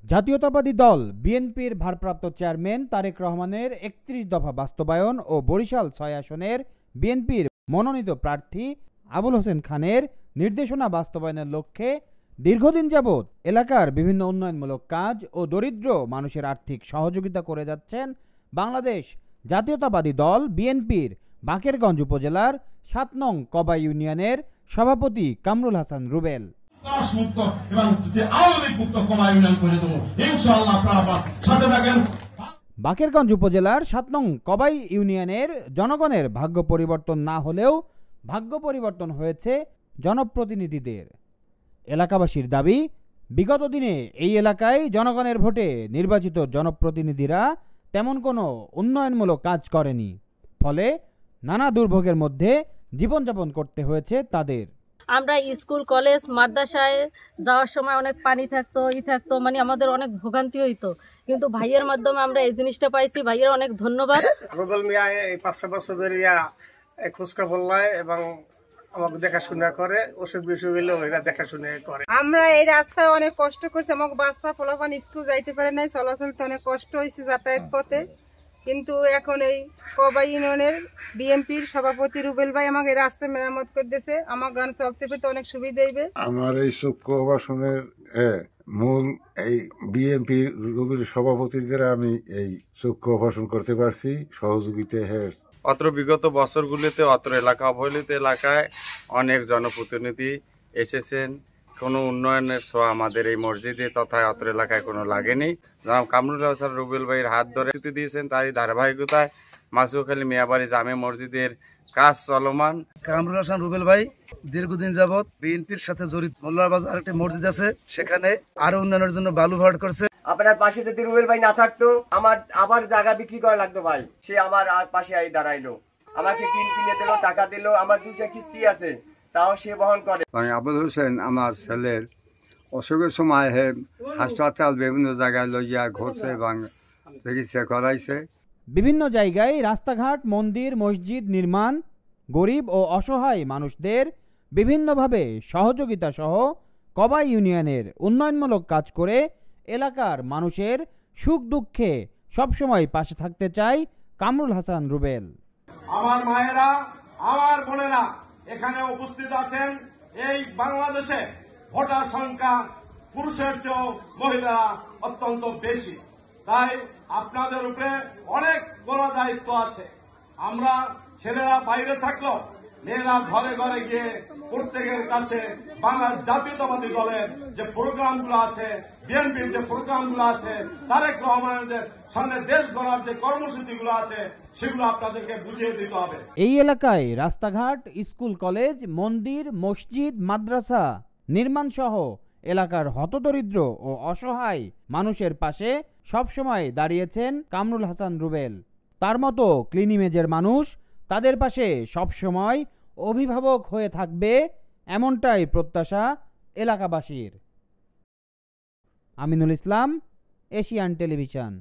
জাতীয়তাবাদী দল বিএনপির ভারপ্রাপ্ত চেয়ারম্যান তারেক রহমানের ৩১ দফা বাস্তবায়ন ও বরিশাল ৬ আসনের বিএনপির মনোনীত প্রার্থী আবুল হোসেন খানের নির্দেশনা বাস্তবায়নের লক্ষ্যে দীর্ঘদিন যাবৎ এলাকার বিভিন্ন উন্নয়নমূলক কাজ ও দরিদ্র মানুষের আর্থিক সহযোগিতা করে যাচ্ছেন বাংলাদেশ জাতীয়তাবাদী দল বিএনপির বাকেরগঞ্জ উপজেলার ৭ নং কবাই ইউনিয়নের সভাপতি কামরুল হাসান রুবেল। বাকেরগঞ্জ উপজেলার ৭ নং কবাই ইউনিয়নের জনগণের ভাগ্য পরিবর্তন না হলেও ভাগ্য পরিবর্তন হয়েছে জনপ্রতিনিধিদের। এলাকাবাসীর দাবি, বিগত দিনে এই এলাকায় জনগণের ভোটে নির্বাচিত জনপ্রতিনিধিরা তেমন কোনো উন্নয়নমূলক কাজ করেনি, ফলে নানা দুর্ভোগের মধ্যে জীবনযাপন করতে হয়েছে তাদের। আমরা স্কুল কলেজ মাদ্রাসায় যাওয়ার সময় অনেক পানি থাকতো মানে আমাদের অনেক ভোগান্তি হইতো, কিন্তু ভাইয়ের মাধ্যমে আমরা এই জিনিসটা পাইছি। ভাইয়ের অনেক ধন্যবাদ। রুবেল মিয়া এই ৫ বছর ধরে খোঁজখবর লয় এবং আমাকে দেখাশোনা করে, অসুখ বিসুখ হইলে ওইরা দেখাশোনা করে। আমরা এই রাস্তায় অনেক কষ্ট করছি, আমাকে বাচ্চা পোলাপান স্কুল যাইতে পারে নাই, চলাচলতে অনেক কষ্ট হয়েছে যাতায়াত পথে। কিন্তু এখন এই কবাই ইউনিয়নের বিএনপির সভাপতি রুবেল ভাই আমাকে রাস্তা মেরামত করে দিয়েছে, আমার গান চলতে পেতে অনেক সুবিধা হইবে। আমার এই চক্ষু অপারেশনের মূল এই বিএনপির রুবেল সভাপতির দ্বারা আমি এই চক্ষু অপারেশন করতে পারছি সহযোগিতা। অত্র বিগত বছরগুলিতে অত্র এলাকা অবহেলিত এলাকায় অনেক জনপ্রতিনিধি এসেছেন, কোনো উন্নয়নের ছোঁয়া আমাদের এই মসজিদে তথা অত্র এলাকায় কোনো লাগেনি। জনাব কামরুল হাসান রুবেল ভাইয়ের হাত ধরে দিয়েছেন, তাই ধারাবাহিকতায় মাসুখালী মিয়াবাড়ি জামে মসজিদের কাজ চলমান। কামরুল হাসান রুবেল ভাই দীর্ঘদিন যাবৎ বিএনপির সাথে জড়িত। মোল্লার বাজার একটি মসজিদ আছে, সেখানে আরো উন্নয়নের জন্য বালু ভরাট করছে। আপনার পাশে যদি রুবেল ভাই না থাকতো, আমার আবার জায়গা বিক্রি করা লাগতো ভাই। সে আমার পাশে আই দাঁড়াইলো, আমাকে কিনে দিল, টাকা দিল, আমার 2টা কিস্তি আছে, তাও সে বহন করে। আবুল হোসেন আমার ছেলের অসুখের সময় হাসপাতাল বিভিন্ন জায়গায় লইয়া ঘুরছে এবং চিকিৎসা করাইছে। বিভিন্ন জায়গায় রাস্তাঘাট, মন্দির, মসজিদ নির্মাণ, গরিব ও অসহায় মানুষদের বিভিন্নভাবে সহযোগিতা সহ কবাই ইউনিয়নের উন্নয়নমূলক কাজ করে এলাকার মানুষের সুখ দুঃখে সবসময় পাশে থাকতে চায় কামরুল হাসান রুবেল। আমার মায়েরা, আমার বোনেরা এখানে উপস্থিত আছেন। এই বাংলাদেশে ভোটার সংখ্যা পুরুষের চেয়েও মহিলারা অত্যন্ত বেশি, তাই আপনাদের উপরে অনেক বড় দায়িত্ব আছে। আমরা ছেলেরা বাইরে থাকলো, মেয়েরা ঘরে ঘরে গিয়ে প্রত্যেকের কাছে বাংলা জাতীয়তাবাদী দলের যে প্রোগ্রামগুলো আছে, বিএনপির যে প্রোগ্রামগুলো আছে, তারেক রহমানের যে সামনে দেশ গড়ার যে কর্মসূচিগুলো আছে, সেগুলো আপনাদেরকে বুঝিয়ে দিতে হবে। এই এলাকায় রাস্তাঘাট, স্কুল কলেজ, মন্দির, মসজিদ, মাদ্রাসা নির্মাণ সহ এলাকার হতদরিদ্র ও অসহায় মানুষের পাশে সবসময় দাঁড়িয়েছেন কামরুল হাসান রুবেল। তার মতো ক্লিন ইমেজের মানুষ তাদের পাশে সবসময় অভিভাবক হয়ে থাকবে, এমনটাই প্রত্যাশা এলাকাবাসীর। Aminul Islam, Asian television.